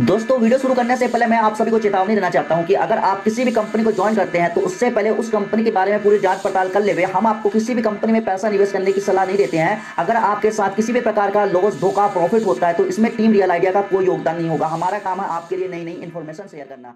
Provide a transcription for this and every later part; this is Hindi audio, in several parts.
दोस्तों वीडियो शुरू करने से पहले मैं आप सभी को चेतावनी देना चाहता हूं कि अगर आप किसी भी कंपनी को ज्वाइन करते हैं तो उससे पहले उस कंपनी के बारे में पूरी जांच पड़ताल कर लेवे। हम आपको किसी भी कंपनी में पैसा निवेश करने की सलाह नहीं देते हैं। अगर आपके साथ किसी भी प्रकार का लॉस, धोखा, प्रॉफिट होता है तो इसमें टीम रियल आइडिया का कोई योगदान नहीं होगा। हमारा काम है आपके लिए नई नई इन्फॉर्मेशन शेयर करना।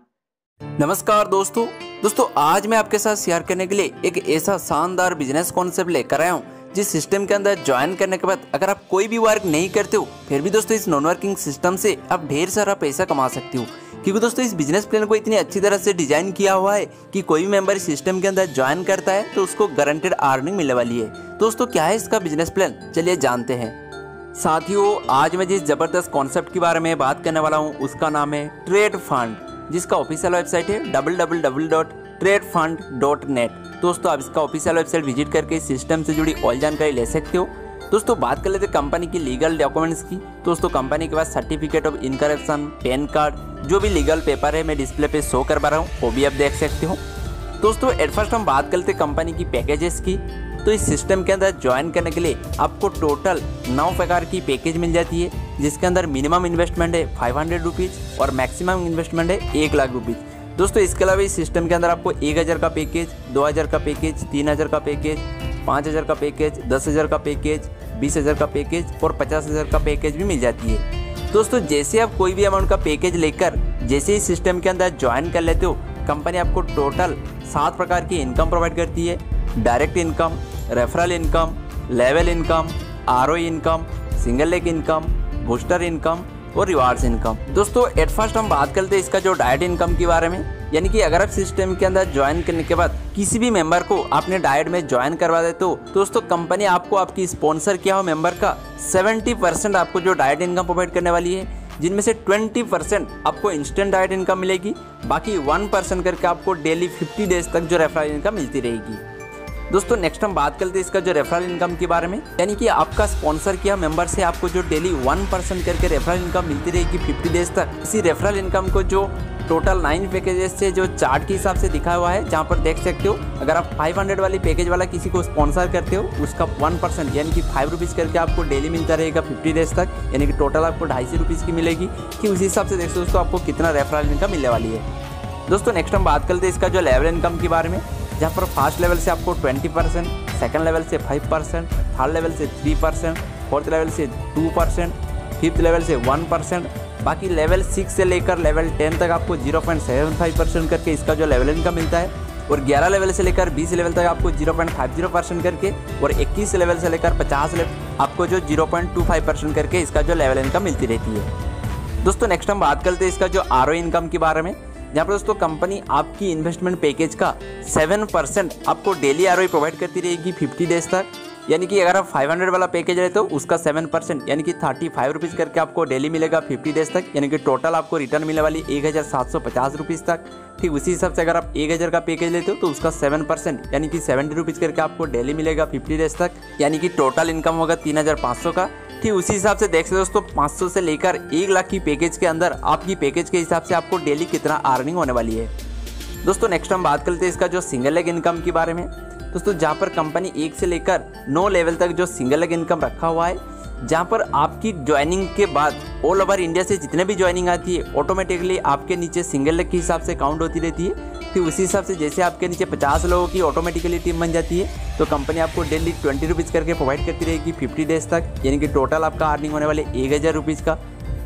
नमस्कार दोस्तों आज मैं आपके साथ शेयर करने के लिए एक ऐसा शानदार बिजनेस कॉन्सेप्ट लेकर आया हूँ जिस सिस्टम के अंदर ज्वाइन करने के बाद अगर आप कोई भी वर्क नहीं करते हो फिर भी दोस्तों इस नॉन वर्किंग सिस्टम से आप ढेर सारा पैसा कमा सकते हो। क्योंकि दोस्तों इस बिजनेस प्लान को इतनी अच्छी तरह से डिजाइन किया हुआ है कि कोई भी मेंबर इस सिस्टम के अंदर ज्वाइन करता है तो उसको गारंटेड अर्निंग मिलने वाली है। दोस्तों क्या है इसका बिजनेस प्लान, चलिए जानते हैं। साथियों आज मैं जिस जबरदस्त कॉन्सेप्ट के बारे में बात करने वाला हूँ उसका नाम है ट्रेड फंड, जिसका ऑफिशियल वेबसाइट है www.tradefund.net। दोस्तों आप इसका ऑफिशियल वेबसाइट विजिट करके इस सिस्टम से जुड़ी ऑल जानकारी ले सकते हो। दोस्तों बात कर लेते हैं कंपनी की लीगल डॉक्यूमेंट्स की। दोस्तों कंपनी के पास certificate of encryption, pan card, जो भी लीगल पेपर है मैं डिस्प्ले पे शो करवा रहा हूँ वो भी आप देख सकते हो। दोस्तों एट फर्स्ट हम बात कर लेते हैं कंपनी की पैकेजेस की। तो इस सिस्टम के अंदर ज्वाइन करने के लिए आपको टोटल 9 प्रकार की पैकेज मिल जाती है, जिसके अंदर मिनिमम इन्वेस्टमेंट है 500 रुपीज़ और मैक्सिमम इन्वेस्टमेंट है 1 लाख रुपीज़। दोस्तों इसके अलावा इस सिस्टम के अंदर आपको 1000 का पैकेज, 2000 का पैकेज, 3000 का पैकेज, 5000 का पैकेज, 10000 का पैकेज, 20000 का पैकेज और 50000 का पैकेज भी मिल जाती है। दोस्तों जैसे आप कोई भी अमाउंट का पैकेज लेकर जैसे इस सिस्टम के अंदर ज्वाइन कर लेते हो, कंपनी आपको टोटल 7 प्रकार की इनकम प्रोवाइड करती है। Direct income, referral income, level income, ROE income, single leg income, booster income और रिवार्ड्स इनकम। दोस्तों एट फर्स्ट हम बात करते हैं इसका जो डायरेक्ट इनकम के बारे में। यानी कि अगर आप सिस्टम के अंदर ज्वाइन करने के बाद किसी भी मेंबर को आपने डायरेक्ट में ज्वाइन करवा देते हो, दोस्तों कंपनी आपको आपकी स्पॉन्सर किया हुआ मेंबर का 70% आपको जो डायरेक्ट इनकम प्रोवाइड करने वाली है, जिनमें से 20% आपको इंस्टेंट डायरेक्ट इनकम मिलेगी। बाकी 1% करके आपको डेली 50 डेज तक जो रेफरल इनकम मिलती रहेगी। दोस्तों नेक्स्ट हम बात करते हैं इसका जो रेफरल इनकम के बारे में। यानी कि आपका स्पॉन्सर किया मेंबर से आपको जो डेली 1% करके रेफरल इनकम मिलती रहेगी 50 डेज तक। इसी रेफरल इनकम को जो टोटल 9 पैकेजेस से जो चार्ट के हिसाब से दिखा हुआ है, जहां पर देख सकते हो अगर आप 500 वाली पैकेज वाला किसी को स्पॉन्सर करते हो उसका 1% यानी कि 5 रुपीज़ करके आपको डेली मिलता रहेगा 50 डेज तक, यानी कि टोटल आपको 250 रुपीज़ की मिलेगी। कि उसी हिसाब से देखते हो दोस्तों आपको कितना रेफरल इनकम मिलने वाली है। दोस्तों नेक्स्ट हम बात करते हैं इसका जो लेवल इनकम के बारे में, जहाँ पर फर्स्ट लेवल से आपको 20%, सेकंड लेवल से 5%, थर्ड लेवल से 3%, फोर्थ लेवल से 2%, फिफ्थ लेवल से 1%, बाकी लेवल 6 से लेकर लेवल 10 तक आपको 0.75% करके इसका जो लेवल इनकम मिलता है। और 11 लेवल से लेकर 20 लेवल तक आपको 0.50% करके, और 21 लेवल से लेकर 50 लेवल आपको जो 0.25% करके इसका जो लेवल इनकम मिलती रहती है। दोस्तों नेक्स्ट हम बात करते हैं इसका जो आरओई इनकम के बारे में, जहाँ पर दोस्तों कंपनी आपकी इन्वेस्टमेंट पैकेज का 7% आपको डेली आरओई प्रोवाइड करती रहेगी 50 डेज तक। यानी कि अगर आप 500 वाला पैकेज लेते हो उसका 7% यानी कि 35 रुपीज़ करके आपको डेली मिलेगा 50 डेज तक, यानी कि टोटल आपको रिटर्न मिलने वाली 1750 रुपीज़ तक। ठीक उसी हिसाब से अगर आप 1000 का पैकेज लेते हो तो उसका 7% यानी कि 70 रुपीज़ करके आपको डेली मिलेगा 50 डेज तक, यानी कि टोटल इनकम होगा 3500 का। ठीक उसी हिसाब से देख सकते दोस्तों 500 से लेकर 1 लाख की पैकेज के अंदर आपकी पैकेज के हिसाब से आपको डेली कितना अर्निंग होने वाली है। दोस्तों नेक्स्ट हम बात करते हैं इसका जो सिंगल लेग इनकम के बारे में। दोस्तों जहाँ पर कंपनी 1 से लेकर 9 लेवल तक जो सिंगल लेग इनकम रखा हुआ है, जहाँ पर आपकी ज्वाइनिंग के बाद ऑल ओवर इंडिया से जितने भी ज्वाइनिंग आती है ऑटोमेटिकली आपके नीचे सिंगल लेग के हिसाब से काउंट होती रहती है। फिर उसी हिसाब से जैसे आपके नीचे 50 लोगों की ऑटोमेटिकली टीम बन जाती है तो कंपनी आपको डेली 20 रुपीज़ करके प्रोवाइड करती रहेगी 50 डेज तक, यानी कि टोटल आपका अर्निंग होने वाले 1000 रुपीज़ का।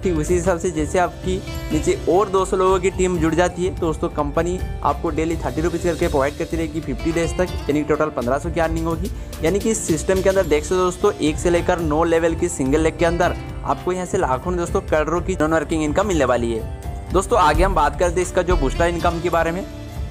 ठीक उसी हिसाब से जैसे आपकी नीचे और 200 लोगों की टीम जुड़ जाती है तो दोस्तों कंपनी आपको डेली 30 रुपीज़ करके प्रोवाइड करती रहेगी 50 डेज तक, यानी कि टोटल 1500 की अर्निंग होगी। यानी कि इस सिस्टम के अंदर देख सकते हो दोस्तों 1 से लेकर 9 लेवल की सिंगल लेग के अंदर आपको यहाँ से लाखों में दोस्तों करोड़ों की नॉन वर्किंग इनकम मिलने वाली है। दोस्तों आगे हम बात करते हैं इसका जो बूस्टर इनकम के बारे में।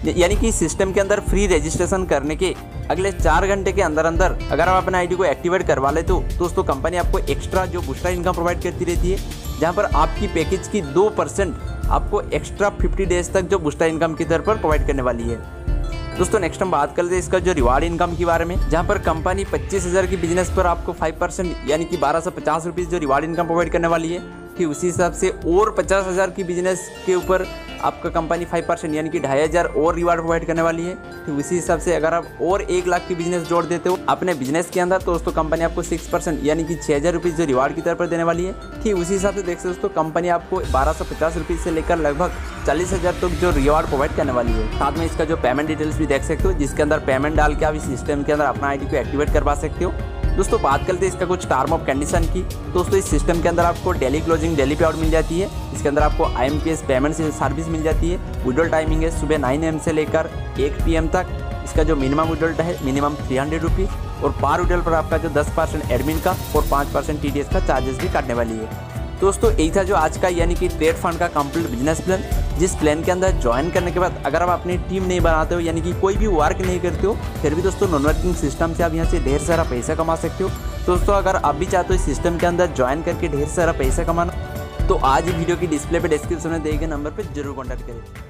यानी कि सिस्टम के अंदर फ्री रजिस्ट्रेशन करने के अगले 4 घंटे के अंदर अंदर अगर आप अपना आईडी को एक्टिवेट करवा लेते हो तो दोस्तों कंपनी आपको एक्स्ट्रा जो बूस्टर इनकम प्रोवाइड करती रहती है, जहां पर आपकी पैकेज की 2% आपको एक्स्ट्रा 50 डेज तक जो बूस्टर इनकम की दर पर प्रोवाइड करने वाली है। दोस्तों नेक्स्ट हम बात करते हैं इसका जो रिवार्ड इनकम के बारे में, जहां पर कंपनी 25,000 की बिजनेस पर आपको 5% यानी कि 1250 रुपीज़ जो रिवार्ड इनकम प्रोवाइड करने वाली है। ठीक उसी हिसाब से और 50,000 की बिजनेस के ऊपर आपका कंपनी 5% यानी कि 2500 और रिवार्ड प्रोवाइड करने वाली है। तो उसी हिसाब से अगर आप और 1 लाख की बिजनेस जोड़ देते हो अपने बिजनेस के अंदर तो दोस्तों कंपनी आपको 6% यानी कि 6000 रुपीज़ जो रिवार्ड की तरफ पर देने वाली है। ठीक उसी हिसाब से देख सकते दोस्तों कंपनी आपको 1250 रुपीज़ से लेकर लगभग 40,000 तक जो रिवार्ड प्रोवाइड करने वाली है। साथ में इसका जो पेमेंट डिटेल्स भी देख सकते हो, जिसके अंदर पेमेंट डाल के आप इस सिस्टम के अंदर अपना आईडी को एक्टिवेट करवा सकते हो। दोस्तों बात करते हैं इसका कुछ टर्म ऑफ कंडीशन की। दोस्तों इस सिस्टम के अंदर आपको डेली क्लोजिंग डेली पे आउट मिल जाती है। इसके अंदर आपको IMPS पेमेंट सर्विस मिल जाती है। विड्रॉल टाइमिंग है सुबह 9 AM से लेकर 1 PM तक। इसका जो मिनिमम विड्रॉल है मिनिमम 300 रुपीज़ और पर विड्रॉल पर आपका जो 10% एडमिन का और 5% TDS का चार्जेस भी काटने वाली है। दोस्तों यही था जो आज का यानी कि ट्रेड फंड का कंप्लीट बिजनेस प्लान। जिस प्लान के अंदर ज्वाइन करने के बाद अगर आप अपनी टीम नहीं बनाते हो यानी कि कोई भी वर्क नहीं करते हो फिर भी दोस्तों नॉन वर्किंग सिस्टम से आप यहाँ से ढेर सारा पैसा कमा सकते हो। दोस्तों अगर आप भी चाहते हो इस सिस्टम के अंदर ज्वाइन करके ढेर सारा पैसा कमाना तो आज ही वीडियो की डिस्प्ले पे डिस्क्रिप्शन में दिए गए नंबर पर जरूर कॉन्टैक्ट करें।